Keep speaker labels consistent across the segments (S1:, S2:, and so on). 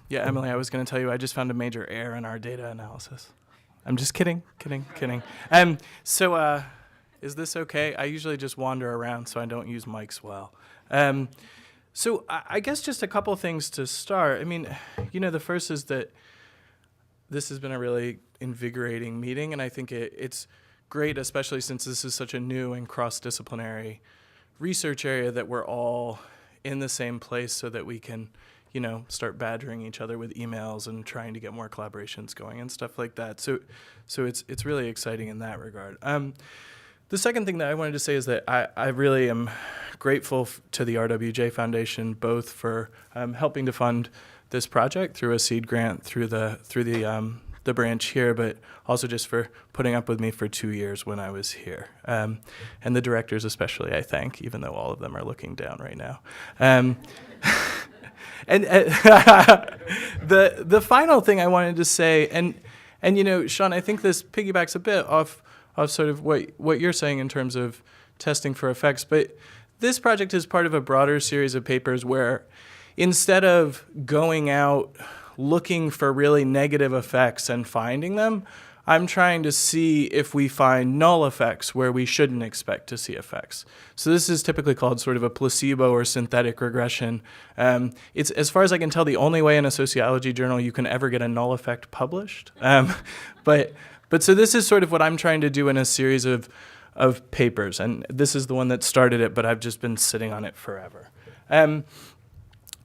S1: Yeah, Emily, I was going to tell you I just found a major error in our data analysis. I'm just kidding. Is this okay? I usually just wander around, so I don't use mics well. So I guess just a couple things to start. I mean, the first is that this has been a really invigorating meeting, and I think it's great, especially since this is such a new and cross-disciplinary research area, that we're all in the same place so that we can, start badgering each other with emails and trying to get more collaborations going and stuff like that. So it's really exciting in that regard. The second thing that I wanted to say is that I really am grateful to the RWJ Foundation, both for helping to fund this project through a seed grant through the branch here, but also just for putting up with me for 2 years when I was here. And the directors especially, I thank, even though all of them are looking down right now. And the final thing I wanted to say, and Sean, I think this piggybacks a bit off sort of what you're saying in terms of testing for effects, but this project is part of a broader series of papers where instead of going out looking for really negative effects and finding them, I'm trying to see if we find null effects where we shouldn't expect to see effects. So this is typically called sort of a placebo or synthetic regression. It's, as far as I can tell, the only way in a sociology journal you can ever get a null effect published. But so this is sort of what I'm trying to do in a series of papers, and this is the one that started it, but I've just been sitting on it forever.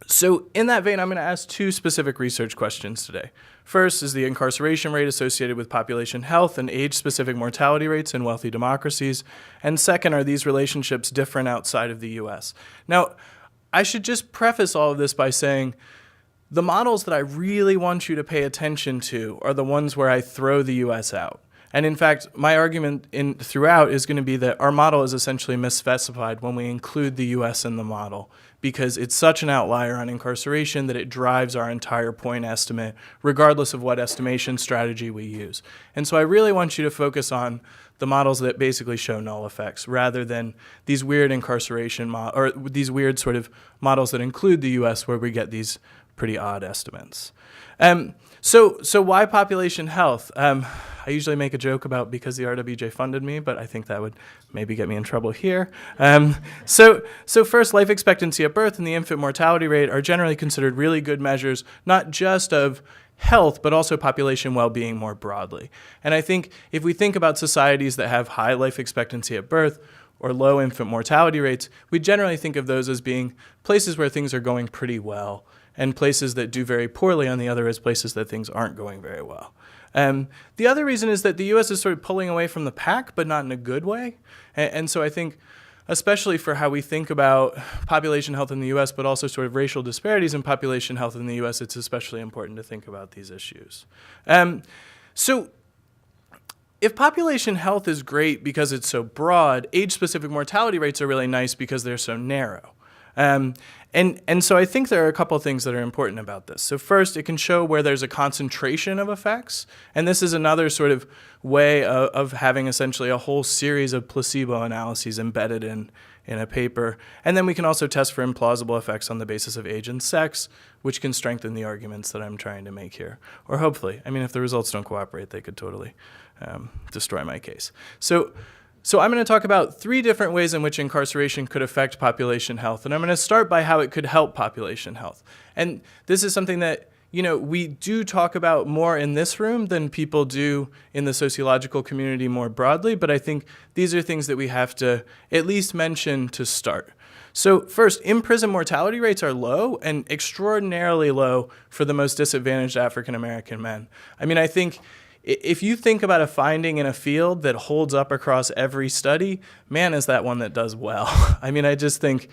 S1: So in that vein, I'm going to ask two specific research questions today. First is the incarceration rate associated with population health and age-specific mortality rates in wealthy democracies. And second, are these relationships different outside of the U.S.? Now, I should just preface all of this by saying the models that I really want you to pay attention to are the ones where I throw the U.S. out. And in fact, my argument throughout is going to be that our model is essentially misspecified when we include the U.S. in the model, because it's such an outlier on incarceration that it drives our entire point estimate, regardless of what estimation strategy we use. And so I really want you to focus on the models that basically show null effects, rather than these weird incarceration or these weird sort of models that include the U.S. where we get these pretty odd estimates. So why population health? I usually make a joke about because the RWJ funded me, but I think that would maybe get me in trouble here. So first, life expectancy at birth and the infant mortality rate are generally considered really good measures, not just of health, but also population well-being more broadly. And I think if we think about societies that have high life expectancy at birth or low infant mortality rates, we generally think of those as being places where things are going pretty well, and places that do very poorly, on the other, as places that things aren't going very well. The other reason is that the U.S. is sort of pulling away from the pack, but not in a good way. And so I think, especially for how we think about population health in the U.S., but also sort of racial disparities in population health in the U.S., it's especially important to think about these issues. So if population health is great because it's so broad, age-specific mortality rates are really nice because they're so narrow. And so I think there are a couple of things that are important about this. So first, it can show where there's a concentration of effects. And this is another sort of way of having essentially a whole series of placebo analyses embedded in a paper. And then we can also test for implausible effects on the basis of age and sex, which can strengthen the arguments that I'm trying to make here. Or hopefully. I mean, if the results don't cooperate, they could totally destroy my case. So I'm going to talk about 3 different ways in which incarceration could affect population health. And I'm going to start by how it could help population health. And this is something that, we do talk about more in this room than people do in the sociological community more broadly. But I think these are things that we have to at least mention to start. So first, in-prison mortality rates are low, and extraordinarily low for the most disadvantaged African American men. I mean, I think if you think about a finding in a field that holds up across every study, man, is that one that does well. I mean, I just think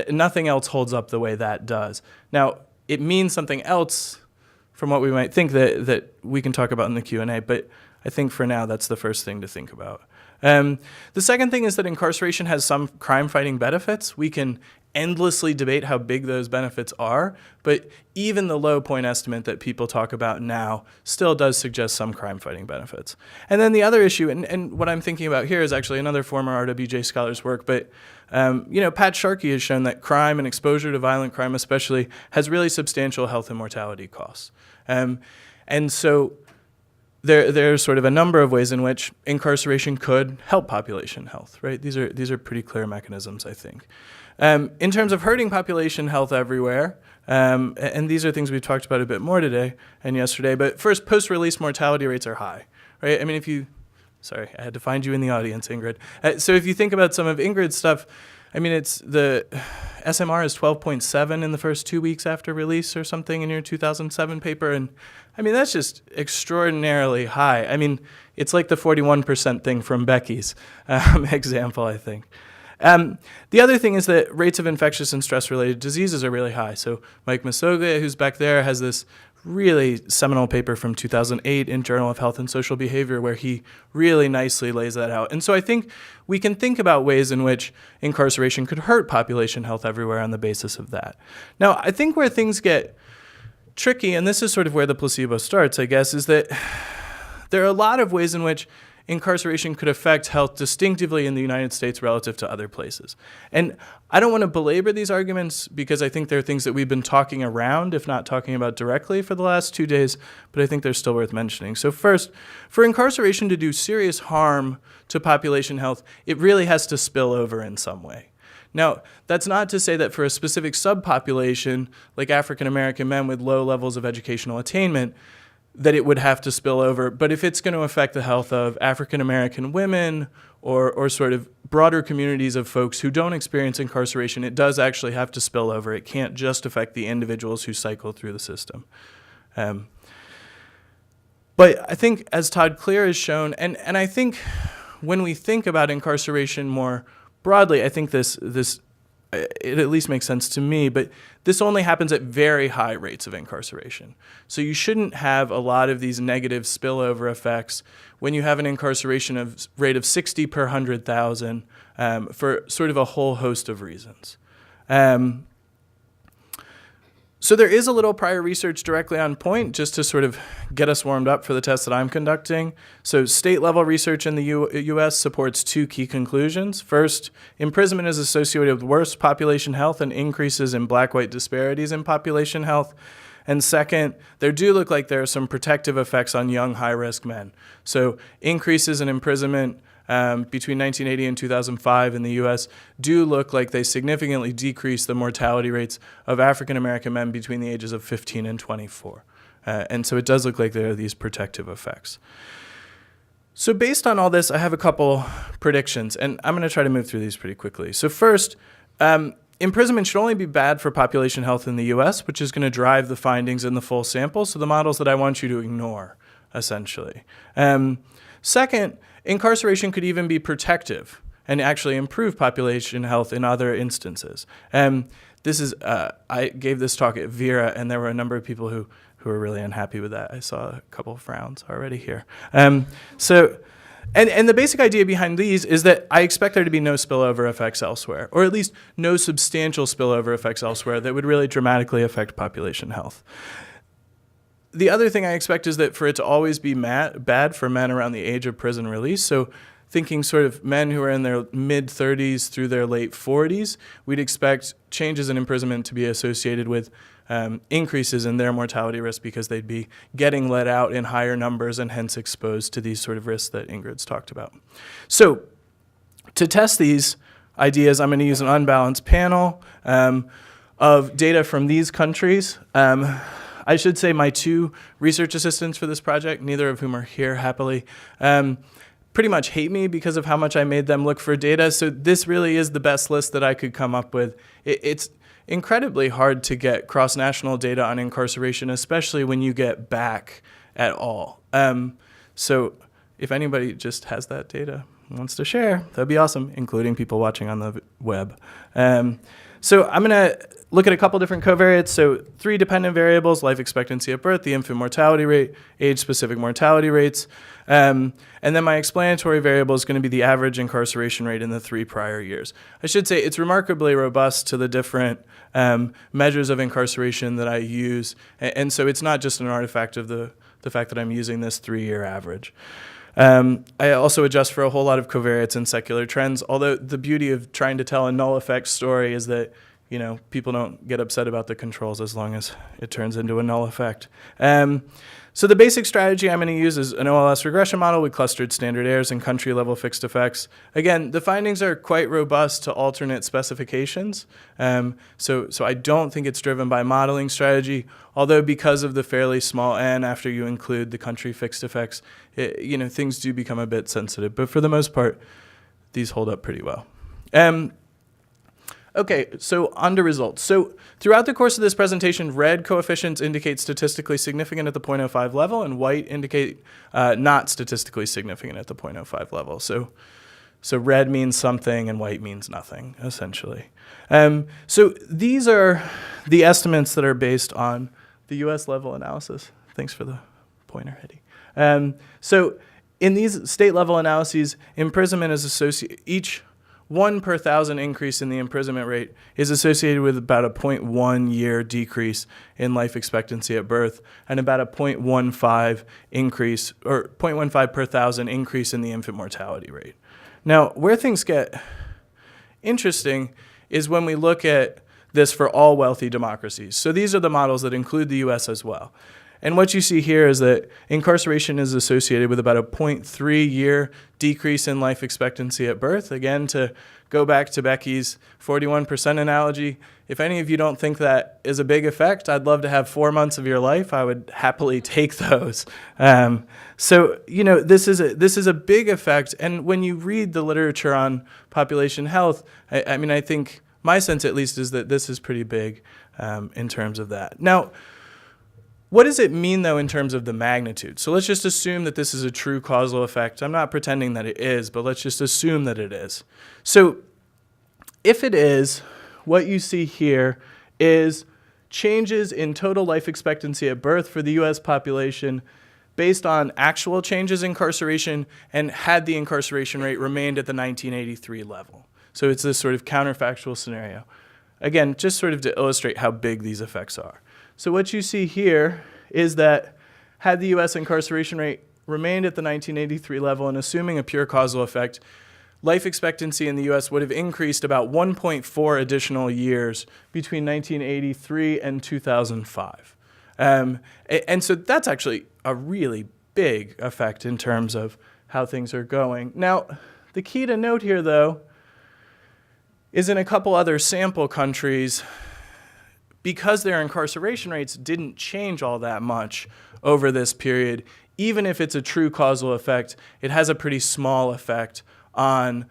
S1: nothing else holds up the way that does. Now, it means something else from what we might think that we can talk about in the Q&A, but I think for now that's the first thing to think about. The second thing is that incarceration has some crime-fighting benefits. We can endlessly debate how big those benefits are, but even the low point estimate that people talk about now still does suggest some crime-fighting benefits. And then the other issue, and what I'm thinking about here is actually another former RWJ scholar's work, but Pat Sharkey has shown that crime and exposure to violent crime especially has really substantial health and mortality costs. And so there's sort of a number of ways in which incarceration could help population health, right? These are pretty clear mechanisms, I think. In terms of hurting population health everywhere, and these are things we've talked about a bit more today and yesterday, but first, post-release mortality rates are high, right? I mean, sorry, I had to find you in the audience, Ingrid. So if you think about some of Ingrid's stuff, I mean, it's the SMR is 12.7 in the first 2 weeks after release or something in your 2007 paper. And I mean, that's just extraordinarily high. I mean, it's like the 41% thing from Becky's example, I think. The other thing is that rates of infectious and stress-related diseases are really high. So Mike Masoglia, who's back there, has this really seminal paper from 2008 in Journal of Health and Social Behavior where he really nicely lays that out. And so I think we can think about ways in which incarceration could hurt population health everywhere on the basis of that. Now, I think where things get tricky, and this is sort of where the placebo starts, I guess, is that there are a lot of ways in which incarceration could affect health distinctively in the United States relative to other places. And I don't want to belabor these arguments because I think they're things that we've been talking around, if not talking about directly for the last 2 days, but I think they're still worth mentioning. So first, for incarceration to do serious harm to population health, it really has to spill over in some way. Now, that's not to say that for a specific subpopulation, like African American men with low levels of educational attainment, that it would have to spill over. But if it's going to affect the health of African American women or sort of broader communities of folks who don't experience incarceration, it does actually have to spill over. It can't just affect the individuals who cycle through the system. But I think, as Todd Clear has shown, and I think when we think about incarceration more broadly, I think this it at least makes sense to me, but this only happens at very high rates of incarceration. So you shouldn't have a lot of these negative spillover effects when you have an incarceration rate of 60 per 100,000 for sort of a whole host of reasons. So there is a little prior research directly on point just to sort of get us warmed up for the test that I'm conducting. So state-level research in the U.S. supports two key conclusions. First, imprisonment is associated with worse population health and increases in black-white disparities in population health. And second, there do look like there are some protective effects on young, high-risk men. So increases in imprisonment between 1980 and 2005 in the U.S. do look like they significantly decrease the mortality rates of African American men between the ages of 15 and 24. And so it does look like there are these protective effects. So based on all this, I have a couple predictions, and I'm going to try to move through these pretty quickly. So first, imprisonment should only be bad for population health in the U.S., which is going to drive the findings in the full sample, so the models that I want you to ignore, essentially. Second, incarceration could even be protective and actually improve population health in other instances. This is I gave this talk at Vera, and there were a number of people who were really unhappy with that. I saw a couple of frowns already here. And the basic idea behind these is that I expect there to be no spillover effects elsewhere, or at least no substantial spillover effects elsewhere that would really dramatically affect population health. The other thing I expect is that for it to always be bad for men around the age of prison release, so thinking sort of men who are in their mid-30s through their late 40s, we'd expect changes in imprisonment to be associated with increases in their mortality risk because they'd be getting let out in higher numbers and hence exposed to these sort of risks that Ingrid's talked about. So to test these ideas, I'm going to use an unbalanced panel of data from these countries. I should say my two research assistants for this project, neither of whom are here happily, pretty much hate me because of how much I made them look for data. So this really is the best list that I could come up with. It's incredibly hard to get cross-national data on incarceration, especially when you get back at all. So if anybody just has that data and wants to share, that'd be awesome, including people watching on the web. So I'm going to look at a couple different covariates. So 3 dependent variables: life expectancy at birth, the infant mortality rate, age-specific mortality rates. And then my explanatory variable is going to be the average incarceration rate in the 3 prior years. I should say it's remarkably robust to the different measures of incarceration that I use. And so it's not just an artifact of the fact that I'm using this 3-year average. I also adjust for a whole lot of covariates and secular trends, although the beauty of trying to tell a null effect story is that people don't get upset about the controls as long as it turns into a null effect. So the basic strategy I'm going to use is an OLS regression model with clustered standard errors and country-level fixed effects. Again, the findings are quite robust to alternate specifications, so I don't think it's driven by modeling strategy, although because of the fairly small n after you include the country fixed effects, things do become a bit sensitive. But for the most part, these hold up pretty well. Okay, so on to results. So throughout the course of this presentation, red coefficients indicate statistically significant at the 0.05 level, and white indicate not statistically significant at the 0.05 level. So red means something and white means nothing, essentially. So these are the estimates that are based on the US level analysis. Thanks for the pointer, Hetty. So in these state level analyses, imprisonment is associated, each 1 per 1,000 increase in the imprisonment rate is associated with about a 0.1 year decrease in life expectancy at birth and about a 0.15 increase, or 0.15 per 1,000 increase in the infant mortality rate. Now, where things get interesting is when we look at this for all wealthy democracies. So these are the models that include the US as well. And what you see here is that incarceration is associated with about a 0.3 year decrease in life expectancy at birth. Again, to go back to Becky's 41% analogy, if any of you don't think that is a big effect, I'd love to have 4 months of your life. I would happily take those. So this is a big effect. And when you read the literature on population health, I think my sense at least is that this is pretty big in terms of that. Now, what does it mean, though, in terms of the magnitude? So let's just assume that this is a true causal effect. I'm not pretending that it is, but let's just assume that it is. So if it is, what you see here is changes in total life expectancy at birth for the U.S. population based on actual changes in incarceration and had the incarceration rate remained at the 1983 level. So it's this sort of counterfactual scenario. Again, just sort of to illustrate how big these effects are. So what you see here is that had the U.S. incarceration rate remained at the 1983 level and assuming a pure causal effect, life expectancy in the U.S. would have increased about 1.4 additional years between 1983 and 2005. And so that's actually a really big effect in terms of how things are going. Now, the key to note here, though, is in a couple other sample countries, because their incarceration rates didn't change all that much over this period, even if it's a true causal effect, it has a pretty small effect on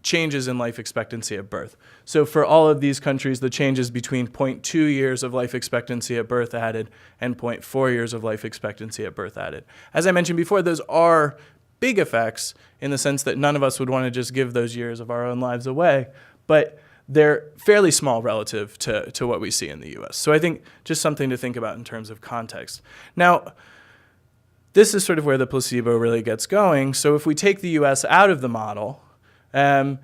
S1: changes in life expectancy at birth. So for all of these countries, the changes between 0.2 years of life expectancy at birth added and 0.4 years of life expectancy at birth added. As I mentioned before, those are big effects in the sense that none of us would want to just give those years of our own lives away, but they're fairly small relative to what we see in the US. So I think just something to think about in terms of context. Now, this is sort of where the placebo really gets going. So if we take the US out of the model, and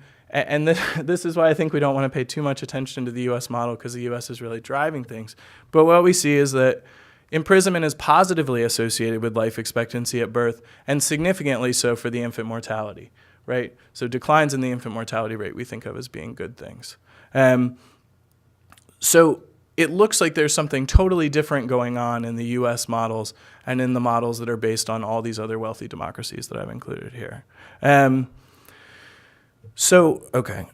S1: this is why I think we don't want to pay too much attention to the US model because the US is really driving things. But what we see is that imprisonment is positively associated with life expectancy at birth and significantly so for the infant mortality. Right? So declines in the infant mortality rate we think of as being good things. So it looks like there's something totally different going on in the US models and in the models that are based on all these other wealthy democracies that I've included here. Okay,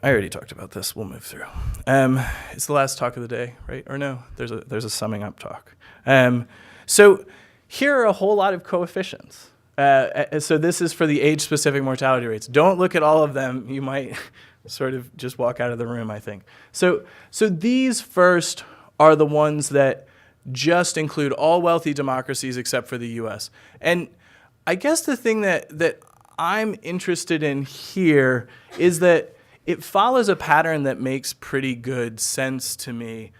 S1: I already talked about this. We'll move through. It's the last talk of the day, right? Or no, there's a summing up talk. So here are a whole lot of coefficients. So this is for the age-specific mortality rates. Don't look at all of them. You might sort of just walk out of the room, I think. So these first are the ones that just include all wealthy democracies except for the U.S. And I guess the thing that I'm interested in here is that it follows a pattern that makes pretty good sense to me.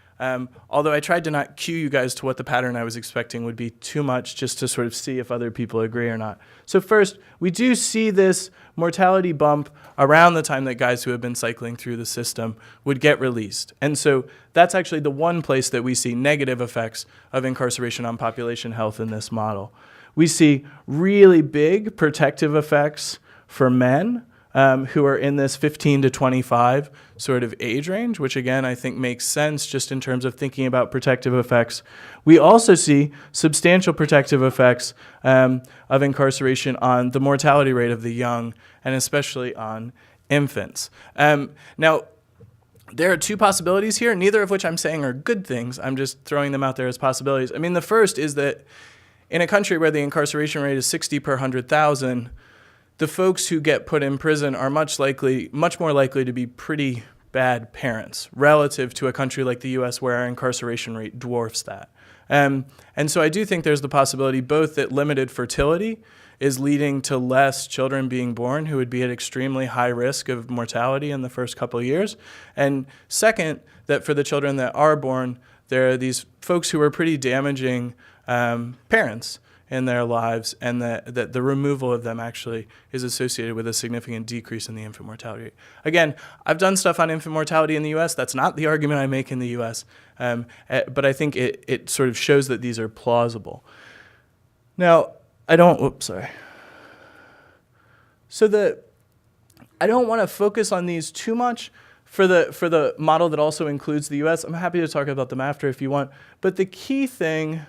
S1: Although I tried to not cue you guys to what the pattern I was expecting would be too much, just to sort of see if other people agree or not. So first, we do see this mortality bump around the time that guys who have been cycling through the system would get released. And so that's actually the one place that we see negative effects of incarceration on population health in this model. We see really big protective effects for men who are in this 15 to 25 sort of age range, which again I think makes sense just in terms of thinking about protective effects. We also see substantial protective effects of incarceration on the mortality rate of the young, and especially on infants. Now, there are two possibilities here, neither of which I'm saying are good things. I'm just throwing them out there as possibilities. I mean, the first is that in a country where the incarceration rate is 60 per 100,000, the folks who get put in prison are much more likely to be pretty bad parents relative to a country like the US where our incarceration rate dwarfs that. And so I do think there's the possibility both that limited fertility is leading to less children being born who would be at extremely high risk of mortality in the first couple of years. And second, that for the children that are born, there are these folks who are pretty damaging parents in their lives, and that the removal of them actually is associated with a significant decrease in the infant mortality rate. Again, I've done stuff on infant mortality in the US. That's not the argument I make in the US, but I think it sort of shows that these are plausible. Now, I don't want to focus on these too much for the model that also includes the US. I'm happy to talk about them after if you want, but the key thing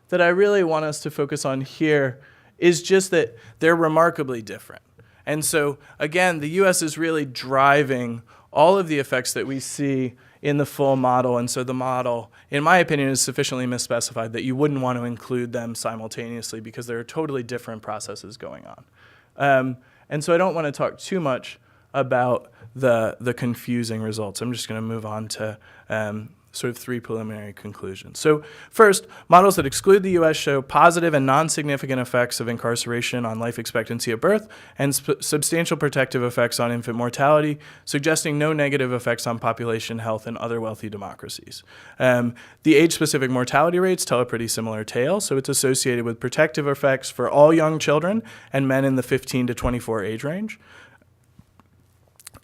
S1: that I really want us to focus on here is just that they're remarkably different. And so, again, the US is really driving all of the effects that we see in the full model. And so the model, in my opinion, is sufficiently misspecified that you wouldn't want to include them simultaneously because there are totally different processes going on. And so I don't want to talk too much about the confusing results. I'm just going to move on to sort of three preliminary conclusions. So first, models that exclude the US show positive and non-significant effects of incarceration on life expectancy at birth and substantial protective effects on infant mortality, suggesting no negative effects on population health in other wealthy democracies. The age-specific mortality rates tell a pretty similar tale, so it's associated with protective effects for all young children and men in the 15 to 24 age range.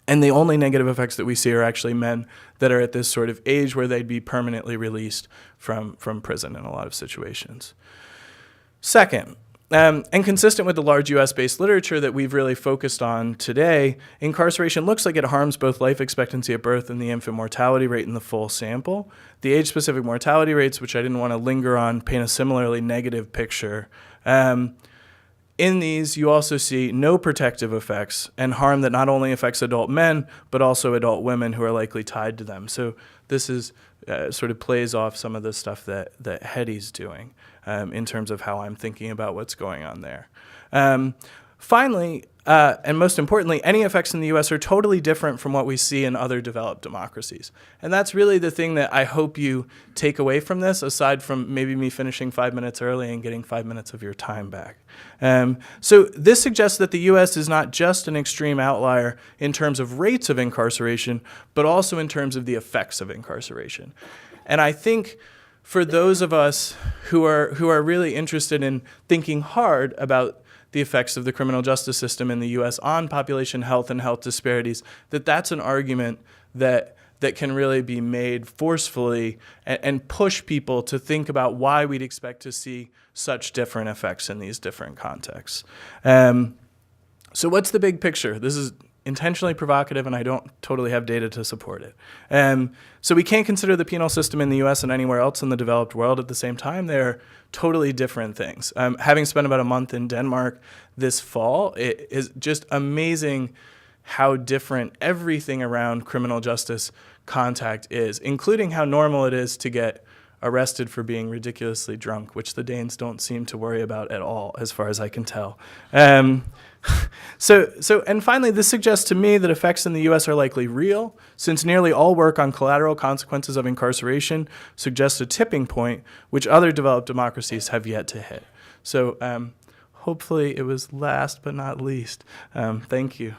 S1: And the only negative effects that we see are actually men that are at this sort of age where they'd be permanently released from prison in a lot of situations. Second, and consistent with the large US-based literature that we've really focused on today, incarceration looks like it harms both life expectancy at birth and the infant mortality rate in the full sample. The age-specific mortality rates, which I didn't want to linger on, paint a similarly negative picture. In these, you also see no protective effects and harm that not only affects adult men, but also adult women who are likely tied to them. So this is sort of plays off some of the stuff that Hetty's doing in terms of how I'm thinking about what's going on there. Finally, and most importantly, any effects in the US are totally different from what we see in other developed democracies. And that's really the thing that I hope you take away from this, aside from maybe me finishing 5 minutes early and getting 5 minutes of your time back. So this suggests that the US is not just an extreme outlier in terms of rates of incarceration, but also in terms of the effects of incarceration. And I think for those of us who are really interested in thinking hard about the effects of the criminal justice system in the US on population health and health disparities, that's an argument that can really be made forcefully and push people to think about why we'd expect to see such different effects in these different contexts. So what's the big picture? This is intentionally provocative, and I don't totally have data to support it. So we can't consider the penal system in the US and anywhere else in the developed world at the same time. They're totally different things. Having spent about a month in Denmark this fall, it is just amazing how different everything around criminal justice contact is, including how normal it is to get arrested for being ridiculously drunk, which the Danes don't seem to worry about at all, as far as I can tell. And finally, this suggests to me that effects in the US are likely real, since nearly all work on collateral consequences of incarceration suggests a tipping point, which other developed democracies have yet to hit. So hopefully it was last but not least. Thank you.